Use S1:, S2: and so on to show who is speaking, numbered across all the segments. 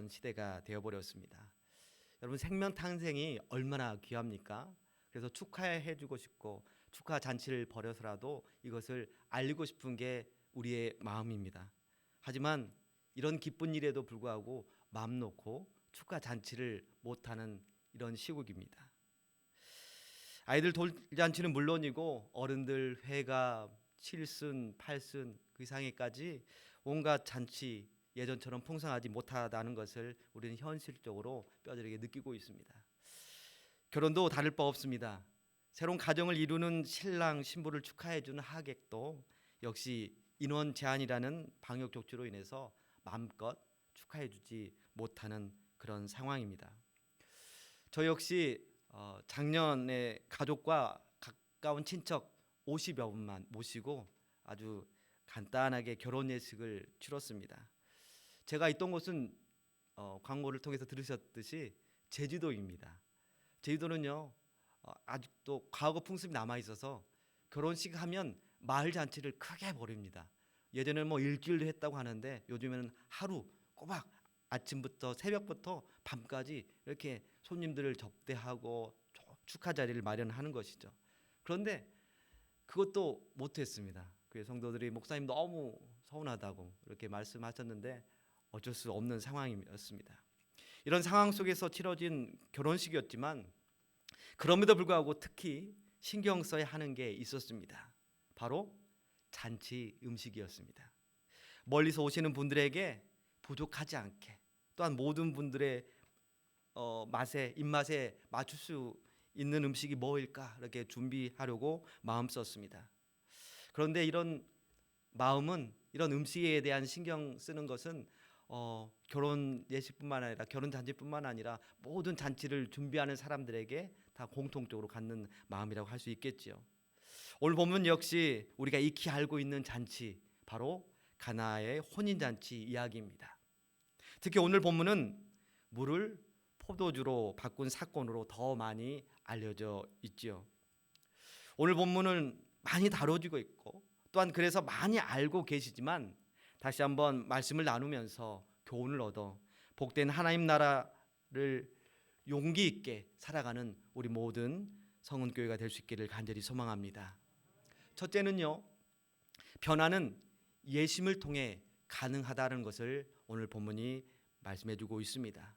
S1: 시대가 되어버렸습니다. 여러분, 생명 탄생이 얼마나 귀합니까? 그래서 축하해주고 싶고 축하 잔치를 벌여서라도 이것을 알리고 싶은 게 우리의 마음입니다. 하지만 이런 기쁜 일에도 불구하고 마음 놓고 축하 잔치를 못하는 이런 시국입니다. 아이들 돌잔치는 물론이고 어른들 회가, 칠순, 팔순 그 이상에까지 온갖 잔치 예전처럼 풍성하지 못하다는 것을 우리는 현실적으로 뼈저리게 느끼고 있습니다. 결혼도 다를 바 없습니다. 새로운 가정을 이루는 신랑 신부를 축하해주는 하객도 역시 인원 제한이라는 방역 조치로 인해서 마음껏 축하해주지 못하는 그런 상황입니다. 저 역시 작년에 가족과 가까운 친척 50여 분만 모시고 아주 간단하게 결혼 예식을 치렀습니다. 제가 있던 곳은 광고를 통해서 들으셨듯이 제주도입니다. 제주도는요 아직도 과거 풍습이 남아 있어서 결혼식 하면 마을 잔치를 크게 벌입니다. 예전에는 뭐 일주일도 했다고 하는데 요즘에는 하루 꼬박 아침부터 새벽부터 밤까지 이렇게 손님들을 접대하고 축하 자리를 마련하는 것이죠. 그런데 그것도 못했습니다. 그 성도들이 목사님 너무 서운하다고 이렇게 말씀하셨는데 어쩔 수 없는 상황이었습니다. 이런 상황 속에서 치러진 결혼식이었지만 그럼에도 불구하고 특히 신경 써야 하는 게 있었습니다. 바로 잔치 음식이었습니다. 멀리서 오시는 분들에게 부족하지 않게 또한 모든 분들의 입맛에 맞출 수 있는 음식이 뭐일까 이렇게 준비하려고 마음 썼습니다. 그런데 이런 음식에 대한 신경 쓰는 것은 결혼 예식뿐만 아니라 결혼 잔치뿐만 아니라 모든 잔치를 준비하는 사람들에게 다 공통적으로 갖는 마음이라고 할 수 있겠지요. 오늘 본문 역시 우리가 익히 알고 있는 잔치, 바로 가나의 혼인 잔치 이야기입니다. 특히 오늘 본문은 물을 포도주로 바꾼 사건으로 더 많이 알려져 있지요. 오늘 본문은 많이 다뤄지고 있고 또한 그래서 많이 알고 계시지만 다시 한번 말씀을 나누면서 교훈을 얻어 복된 하나님 나라를 용기 있게 살아가는 우리 모든 성은교회가 될 수 있기를 간절히 소망합니다. 첫째는요, 변화는 예심을 통해 가능하다는 것을 오늘 본문이 말씀해주고 있습니다.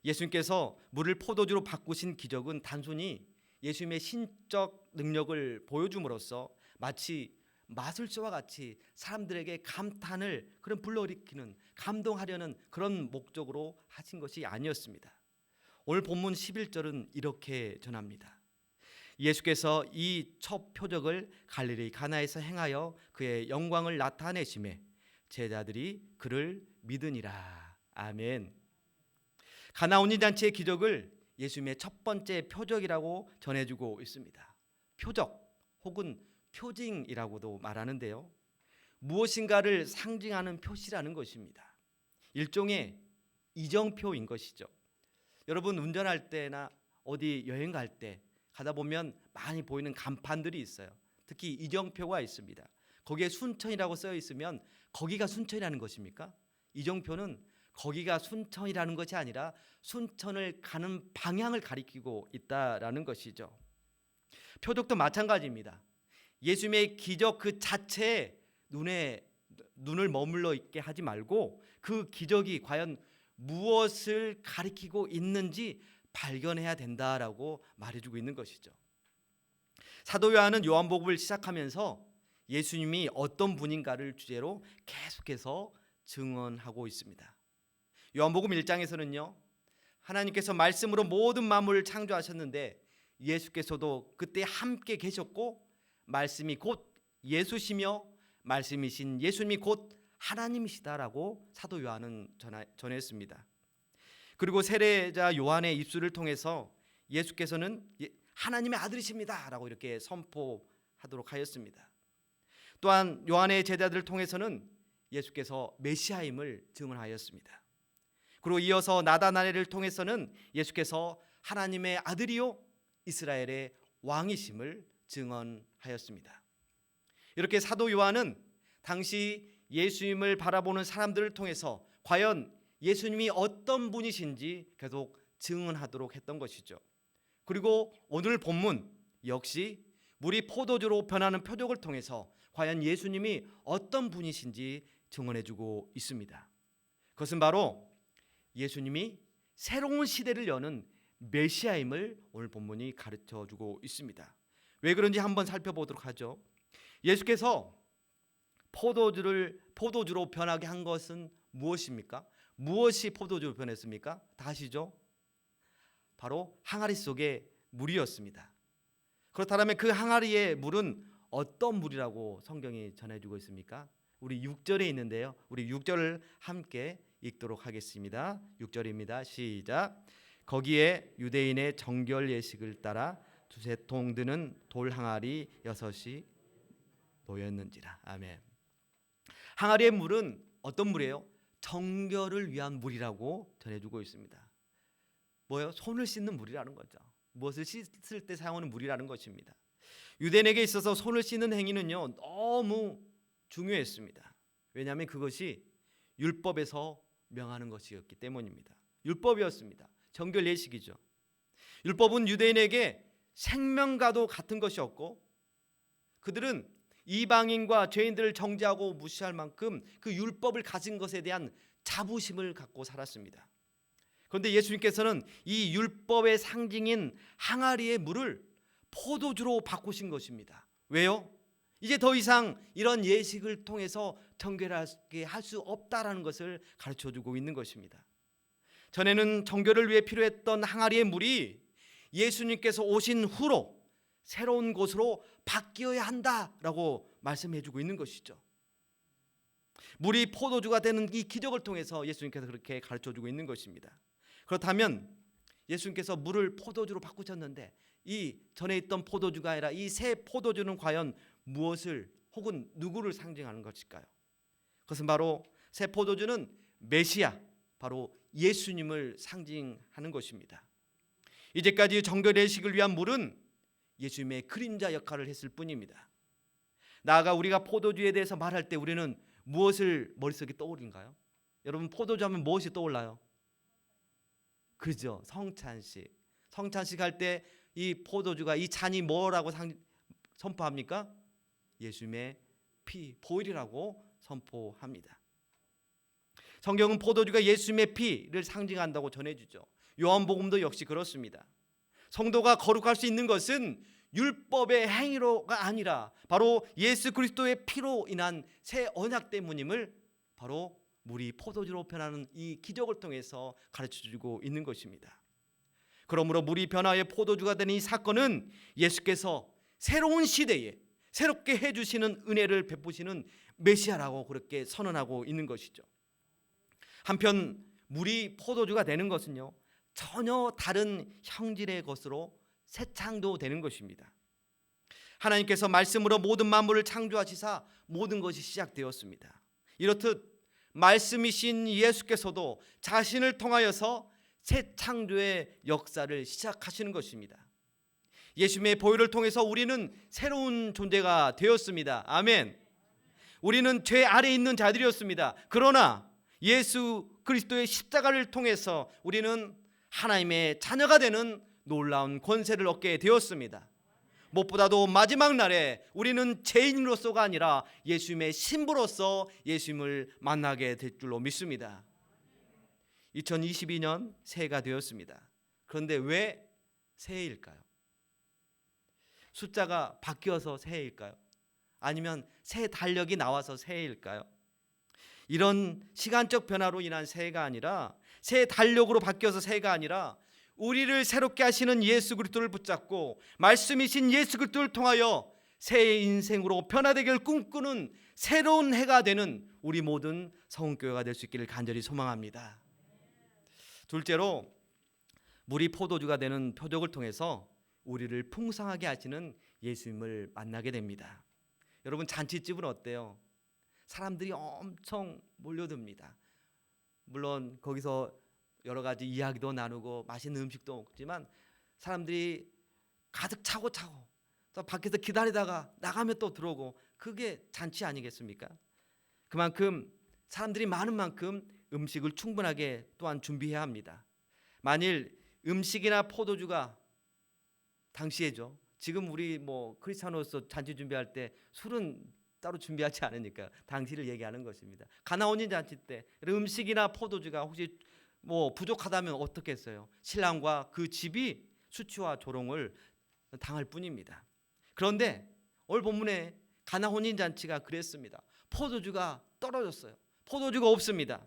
S1: 예수님께서 물을 포도주로 바꾸신 기적은 단순히 예수님의 신적 능력을 보여줌으로써 마치 마술쇼와 같이 사람들에게 감탄을 불러일으키는, 감동하려는 그런 목적으로 하신 것이 아니었습니다. 오늘 본문 11절은 이렇게 전합니다. 예수께서 이 첫 표적을 갈릴리 가나에서 행하여 그의 영광을 나타내심에 제자들이 그를 믿으니라. 아멘. 가나 혼인잔치의 기적을 예수님의 첫 번째 표적이라고 전해주고 있습니다. 표적 혹은 표징이라고도 말하는데요, 무엇인가를 상징하는 표시라는 것입니다. 일종의 이정표인 것이죠. 여러분, 운전할 때나 어디 여행 갈 때 가다 보면 많이 보이는 간판들이 있어요. 특히 이정표가 있습니다. 거기에 순천이라고 써 있으면 거기가 순천이라는 것입니까? 이정표는 거기가 순천이라는 것이 아니라 순천을 가는 방향을 가리키고 있다라는 것이죠. 표적도 마찬가지입니다. 예수님의 기적 그 자체에 눈을 머물러 있게 하지 말고 그 기적이 과연 무엇을 가리키고 있는지 발견해야 된다라고 말해주고 있는 것이죠. 사도 요한은 요한복음을 시작하면서 예수님이 어떤 분인가를 주제로 계속해서 증언하고 있습니다. 요한복음 1장에서는요, 하나님께서 말씀으로 모든 만물을 창조하셨는데 예수께서도 그때 함께 계셨고 말씀이 곧 예수시며 말씀이신 예수님이 곧 하나님이시다라고 사도 요한은 전했습니다. 그리고 세례자 요한의 입술을 통해서 예수께서는 하나님의 아들이십니다 라고 이렇게 선포하도록 하였습니다. 또한 요한의 제자들을 통해서는 예수께서 메시아임을 증언하였습니다. 그리고 이어서 나다나엘을 통해서는 예수께서 하나님의 아들이요 이스라엘의 왕이심을 증언하였습니다. 이렇게 사도 요한은 당시 예수님을 바라보는 사람들을 통해서 과연 예수님이 어떤 분이신지 계속 증언하도록 했던 것이죠. 그리고 오늘 본문 역시 물이 포도주로 변하는 표적을 통해서 과연 예수님이 어떤 분이신지 증언해주고 있습니다. 그것은 바로 예수님이 새로운 시대를 여는 메시아임을 오늘 본문이 가르쳐주고 있습니다. 왜 그런지 한번 살펴보도록 하죠. 예수께서 포도주로 변하게 한 것은 무엇입니까? 무엇이 포도주로 변했습니까? 다 아시죠? 바로 항아리 속의 물이었습니다. 그렇다면 그 항아리의 물은 어떤 물이라고 성경이 전해주고 있습니까? 우리 6절에 있는데요. 우리 6절을 함께 읽도록 하겠습니다. 6절입니다. 시작. 거기에 유대인의 정결 예식을 따라 두세 통 드는 돌 항아리 6이 놓였는지라. 아멘. 항아리의 물은 어떤 물이에요? 정결을 위한 물이라고 전해주고 있습니다. 뭐예요? 손을 씻는 물이라는 거죠. 무엇을 씻을 때 사용하는 물이라는 것입니다. 유대인에게 있어서 손을 씻는 행위는요 너무 중요했습니다. 왜냐하면 그것이 율법에서 명하는 것이었기 때문입니다. 율법이었습니다. 정결 예식이죠. 율법은 유대인에게 생명과도 같은 것이었고 그들은 이방인과 죄인들을 정죄하고 무시할 만큼 그 율법을 가진 것에 대한 자부심을 갖고 살았습니다. 그런데 예수님께서는 이 율법의 상징인 항아리의 물을 포도주로 바꾸신 것입니다. 왜요? 이제 더 이상 이런 예식을 통해서 정결하게 할 수 없다라는 것을 가르쳐주고 있는 것입니다. 전에는 정결을 위해 필요했던 항아리의 물이 예수님께서 오신 후로 새로운 곳으로 바뀌어야 한다라고 말씀해주고 있는 것이죠. 물이 포도주가 되는 이 기적을 통해서 예수님께서 그렇게 가르쳐주고 있는 것입니다. 그렇다면 예수님께서 물을 포도주로 바꾸셨는데 이 전에 있던 포도주가 아니라 이 새 포도주는 과연 무엇을 혹은 누구를 상징하는 것일까요? 그것은 바로 새 포도주는 메시아, 바로 예수님을 상징하는 것입니다. 이제까지 정결 예식을 위한 물은 예수님의 그림자 역할을 했을 뿐입니다. 나아가 우리가 포도주에 대해서 말할 때 우리는 무엇을 머릿속에 떠오르는가요? 여러분 포도주 하면 무엇이 떠올라요? 그죠? 성찬식. 성찬식 할 때 이 포도주가 이 잔이 뭐라고 선포합니까? 예수님의 피, 보혈이라고 선포합니다. 성경은 포도주가 예수님의 피를 상징한다고 전해주죠. 요한복음도 역시 그렇습니다. 성도가 거룩할 수 있는 것은 율법의 행위로가 아니라 바로 예수 그리스도의 피로 인한 새 언약 때문임을 바로 물이 포도주로 변하는 이 기적을 통해서 가르쳐주고 있는 것입니다. 그러므로 물이 변화의 포도주가 되는 이 사건은 예수께서 새로운 시대에 새롭게 해주시는 은혜를 베푸시는 메시아라고 그렇게 선언하고 있는 것이죠. 한편 물이 포도주가 되는 것은요 전혀 다른 형질의 것으로 새 창조되는 것입니다. 하나님께서 말씀으로 모든 만물을 창조하시사 모든 것이 시작되었습니다. 이렇듯 말씀이신 예수께서도 자신을 통하여서 새 창조의 역사를 시작하시는 것입니다. 예수님의 보혈을 통해서 우리는 새로운 존재가 되었습니다. 아멘. 우리는 죄 아래에 있는 자들이었습니다. 그러나 예수 그리스도의 십자가를 통해서 우리는 하나님의 자녀가 되는 놀라운 권세를 얻게 되었습니다. 무엇보다도 마지막 날에 우리는 죄인으로서가 아니라 예수님의 신부로서 예수님을 만나게 될 줄로 믿습니다. 2022년 새해가 되었습니다. 그런데 왜 새해일까요? 숫자가 바뀌어서 새해일까요? 아니면 새 달력이 나와서 새해일까요? 이런 시간적 변화로 인한 새해가 아니라 새 달력으로 바뀌어서 새해가 아니라 우리를 새롭게 하시는 예수 그리스도를 붙잡고 말씀이신 예수 그리스도를 통하여 새 인생으로 변화되기를 꿈꾸는 새로운 해가 되는 우리 모든 성은교회가 될 수 있기를 간절히 소망합니다. 둘째로 물이 포도주가 되는 표적을 통해서 우리를 풍성하게 하시는 예수님을 만나게 됩니다. 여러분 잔치집은 어때요? 사람들이 엄청 몰려듭니다. 물론 거기서 여러 가지 이야기도 나누고 맛있는 음식도 먹지만 사람들이 가득 차고 또 밖에서 기다리다가 나가면 또 들어오고 그게 잔치 아니겠습니까? 그만큼 사람들이 많은 만큼 음식을 충분하게 또한 준비해야 합니다. 만일 음식이나 포도주가 당시에죠. 지금 우리 크리스찬으로서 잔치 준비할 때 술은 따로 준비하지 않으니까 당시를 얘기하는 것입니다. 가나 혼인 잔치 때 음식이나 포도주가 혹시 부족하다면 어떻겠어요? 신랑과 그 집이 수치와 조롱을 당할 뿐입니다. 그런데 오늘 본문에 가나 혼인 잔치가 그랬습니다. 포도주가 떨어졌어요. 포도주가 없습니다.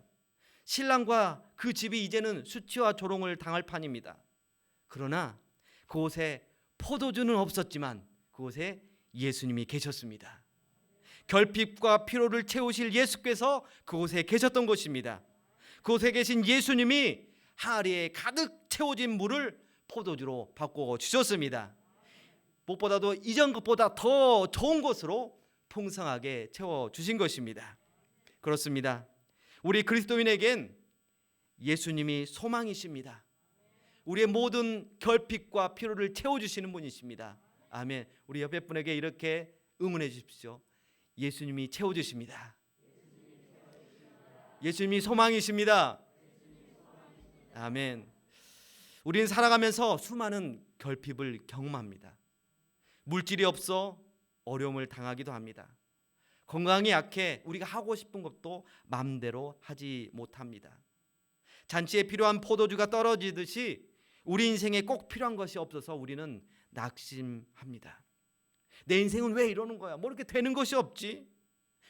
S1: 신랑과 그 집이 이제는 수치와 조롱을 당할 판입니다. 그러나 그곳에 포도주는 없었지만 그곳에 예수님이 계셨습니다. 결핍과 피로를 채우실 예수께서 그곳에 계셨던 것입니다. 그곳에 계신 예수님이 항아리에 가득 채워진 물을 포도주로 바꾸어 주셨습니다. 무엇보다도 이전 것보다 더 좋은 것으로 풍성하게 채워주신 것입니다. 그렇습니다. 우리 그리스도인에겐 예수님이 소망이십니다. 우리의 모든 결핍과 피로를 채워주시는 분이십니다. 아멘. 우리 옆에 분에게 이렇게 응원해 주십시오. 예수님이 채워주십니다. 예수님이 소망이십니다. 아멘. 우리는 살아가면서 수많은 결핍을 경험합니다. 물질이 없어 어려움을 당하기도 합니다. 건강이 약해 우리가 하고 싶은 것도 마음대로 하지 못합니다. 잔치에 필요한 포도주가 떨어지듯이 우리 인생에 꼭 필요한 것이 없어서 우리는 낙심합니다. 내 인생은 왜 이러는 거야? 뭐 이렇게 되는 것이 없지?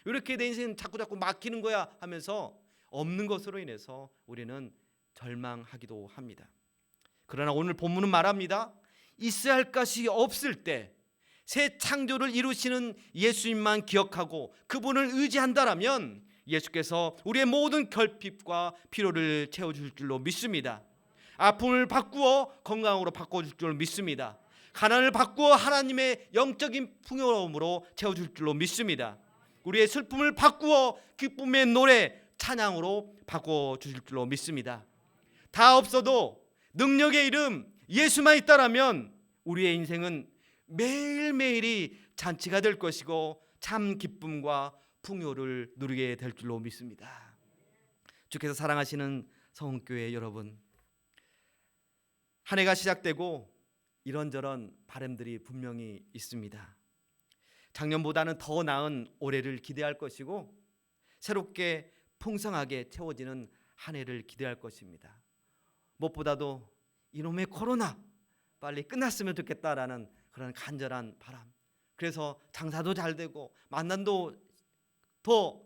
S1: 왜 이렇게 내 인생은 자꾸 막히는 거야? 하면서 없는 것으로 인해서 우리는 절망하기도 합니다. 그러나 오늘 본문은 말합니다. 있어야 할 것이 없을 때 새 창조를 이루시는 예수님만 기억하고 그분을 의지한다라면 예수께서 우리의 모든 결핍과 피로를 채워줄 줄로 믿습니다. 아픔을 바꾸어 건강으로 바꿔줄 줄로 믿습니다. 가난을 바꾸어 하나님의 영적인 풍요로움으로 채워줄 줄로 믿습니다. 우리의 슬픔을 바꾸어 기쁨의 노래 찬양으로 바꿔주실 줄로 믿습니다. 다 없어도 능력의 이름 예수만 있다라면 우리의 인생은 매일매일이 잔치가 될 것이고 참 기쁨과 풍요를 누리게 될 줄로 믿습니다. 주께서 사랑하시는 성교회 여러분, 한 해가 시작되고 이런저런 바람들이 분명히 있습니다. 작년보다는 더 나은 올해를 기대할 것이고 새롭게 풍성하게 채워지는 한 해를 기대할 것입니다. 무엇보다도 이놈의 코로나 빨리 끝났으면 좋겠다라는 그런 간절한 바람. 그래서 장사도 잘 되고 만남도 더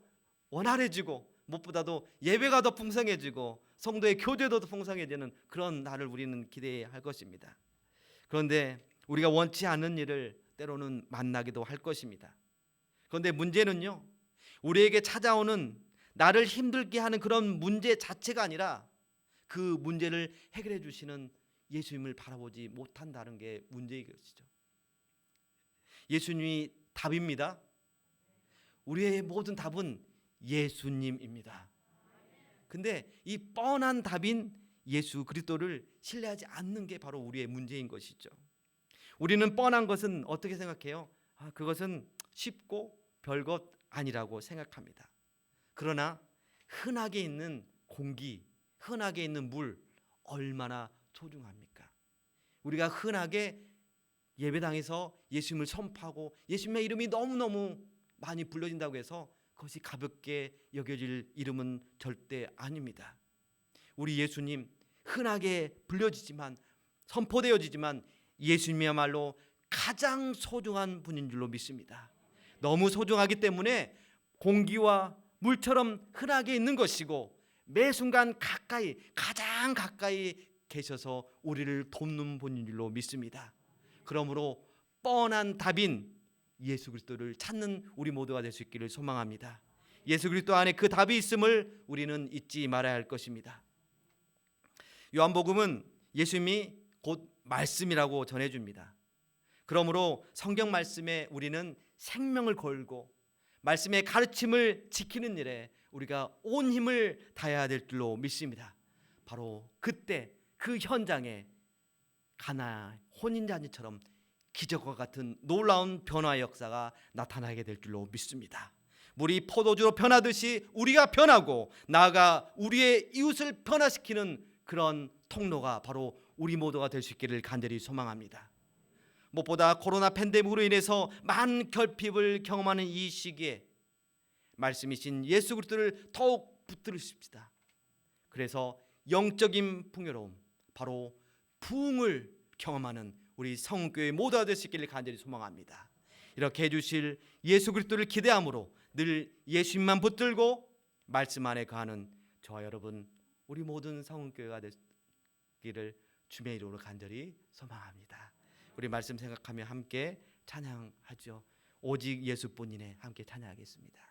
S1: 원활해지고 무엇보다도 예배가 더 풍성해지고 성도의 교제도 더 풍성해지는 그런 날을 우리는 기대할 것입니다. 그런데 우리가 원치 않는 일을 때로는 만나기도 할 것입니다. 그런데 문제는요, 우리에게 찾아오는 나를 힘들게 하는 그런 문제 자체가 아니라 그 문제를 해결해 주시는 예수님을 바라보지 못한다는 게 문제인 것이죠. 예수님이 답입니다. 우리의 모든 답은 예수님입니다. 근데 이 뻔한 답인 예수 그리스도를 신뢰하지 않는 게 바로 우리의 문제인 것이죠. 우리는 뻔한 것은 어떻게 생각해요? 그것은 쉽고 별것 아니라고 생각합니다. 그러나 흔하게 있는 공기, 흔하게 있는 물 얼마나 소중합니까? 우리가 흔하게 예배당에서 예수님을 선포하고 예수님의 이름이 너무너무 많이 불려진다고 해서 그것이 가볍게 여겨질 이름은 절대 아닙니다. 우리 예수님 흔하게 불려지지만 선포되어지지만 예수님이야말로 가장 소중한 분인 줄로 믿습니다. 너무 소중하기 때문에 공기와 물처럼 흔하게 있는 것이고 매 순간 가까이 가장 가까이 계셔서 우리를 돕는 분인 줄로 믿습니다. 그러므로 뻔한 답인 예수 그리스도를 찾는 우리 모두가 될 수 있기를 소망합니다. 예수 그리스도 안에 그 답이 있음을 우리는 잊지 말아야 할 것입니다. 요한복음은 예수님이 곧 말씀이라고 전해줍니다. 그러므로 성경 말씀에 우리는 생명을 걸고 말씀의 가르침을 지키는 일에 우리가 온 힘을 다해야 될 줄로 믿습니다. 바로 그때 그 현장에 가나 혼인잔치처럼 기적과 같은 놀라운 변화의 역사가 나타나게 될 줄로 믿습니다. 물이 포도주로 변하듯이 우리가 변하고 나아가 우리의 이웃을 변화시키는 그런 통로가 바로 우리 모두가 될 수 있기를 간절히 소망합니다. 무엇보다 코로나 팬데믹으로 인해서 많은 결핍을 경험하는 이 시기에 말씀이신 예수 그리스도를 더욱 붙들으십시다. 그래서 영적인 풍요로움, 바로 부흥을 경험하는 우리 성교회 모두가 될 수 있기를 간절히 소망합니다. 이렇게 해주실 예수 그리스도를 기대함으로 늘 예수님만 붙들고 말씀 안에 거하는 저와 여러분 우리 모든 성교회가 되기를 주님의 이름으로 간절히 소망합니다. 우리 말씀 생각하며 함께 찬양하죠. 오직 예수뿐이네. 함께 찬양하겠습니다.